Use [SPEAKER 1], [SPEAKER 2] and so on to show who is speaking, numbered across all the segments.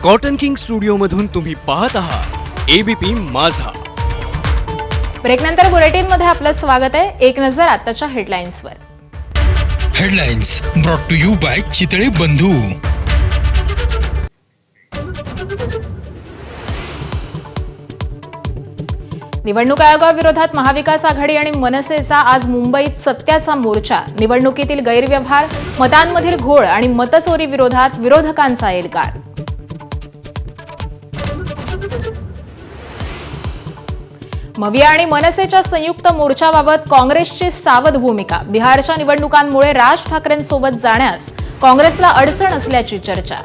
[SPEAKER 1] Cotton king studio मधून तुम्ही पाहत आहात एबीपी माझा.
[SPEAKER 2] ब्रेकनंतर बुलेटिनमध्ये आपलं स्वागत आहे. एक नजर आताच्या हेडलाईन्सवर.
[SPEAKER 3] Headlines brought to you by Chitale Bandhu.
[SPEAKER 2] निवडणूक आयोगाविरोधात महाविकास आघाडी आणि मनसेचा आज मुंबईत सत्याचा मोर्चा. निवडणुकीतील गैरव्यवहार, मतांमधील घोळ आणि मतचोरी विरोधात विरोधकांचा एल्गार. मविया आणि मनसेच्या संयुक्त मोर्चाबाबत काँग्रेसची सावध भूमिका. बिहारच्या निवडणुकांमुळे राज ठाकरेंसोबत जाण्यास काँग्रेसला अडचण असल्याची चर्चा.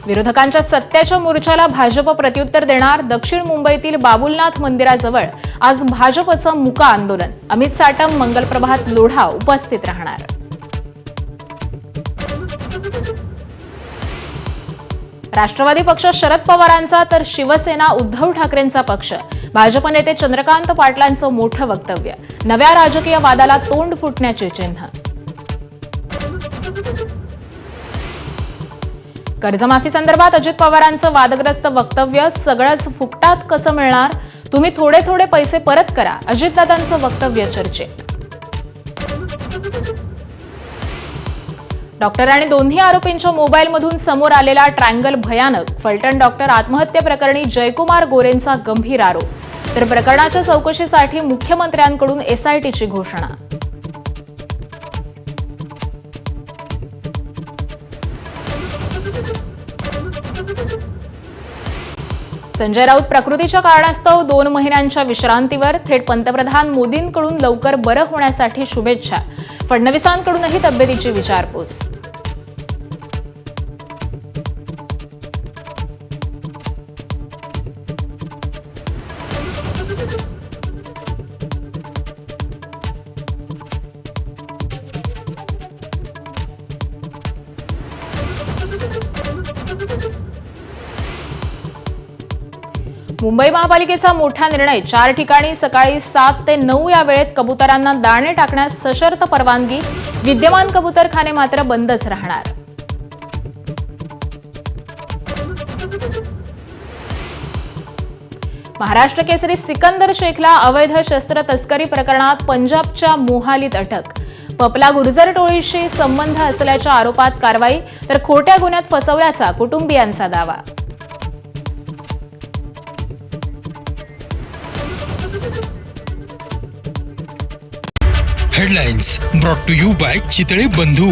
[SPEAKER 2] विरोधकांच्या सत्याच्या मोर्चाला भाजप प्रत्युत्तर देणार. दक्षिण मुंबईतील बाबुलनाथ मंदिराजवळ आज भाजपचं मुका आंदोलन. अमित साटम, मंगलप्रभात लोढा उपस्थित राहणार. राष्ट्रवादी पक्ष शरद पवारांचा तर शिवसेना उद्धव ठाकरेंचा पक्ष. भाजप नेते चंद्रकांत पाटलांचं मोठं वक्तव्य. नव्या राजकीय वादाला तोंड फुटण्याचे चिन्ह. कर्जमाफी संदर्भात अजित पवारांचं वादग्रस्त वक्तव्य. सगळंच फुकटात कसं मिळणार, तुम्ही थोडे थोडे पैसे परत करा, अजितदादांचं वक्तव्य चर्चेत. डॉक्टर आणि दोन्ही आरोपींच्या मोबाईलमधून समोर आलेला ट्रँगल भयानक. फलटण डॉक्टर आत्महत्येप्रकरणी जयकुमार गोरेंचा गंभीर आरोप. तर प्रकरणाच्या चौकशीसाठी मुख्यमंत्र्यांकडून एसआयटीची घोषणा. संजय राऊत प्रकृतीच्या कारणास्तव 2 महिन्यांच्या विश्रांतीवर. थेट पंतप्रधान मोदींकडून लवकर बरं होण्यासाठी शुभेच्छा. फडणवीसांकडूनही तब्येतीची विचारपूस. मुंबई महापालिकेचा मोठा निर्णय. 4 ठिकाणी सकाळी 7 ते 9 या वेळेत कबुतरांना दाणे टाकण्यास सशर्त परवानगी. विद्यमान कबुतरखाने मात्र बंदच राहणार. महाराष्ट्र केसरी सिकंदर शेखला अवैध शस्त्र तस्करी प्रकरणात पंजाबच्या मोहालीत अटक. पपला गुर्जर टोळीशी संबंध असल्याच्या आरोपात कारवाई. तर खोट्या गुन्ह्यात फसवल्याचा कुटुंबियांचा दावा.
[SPEAKER 3] Headlines brought to you by Chitale बंधू.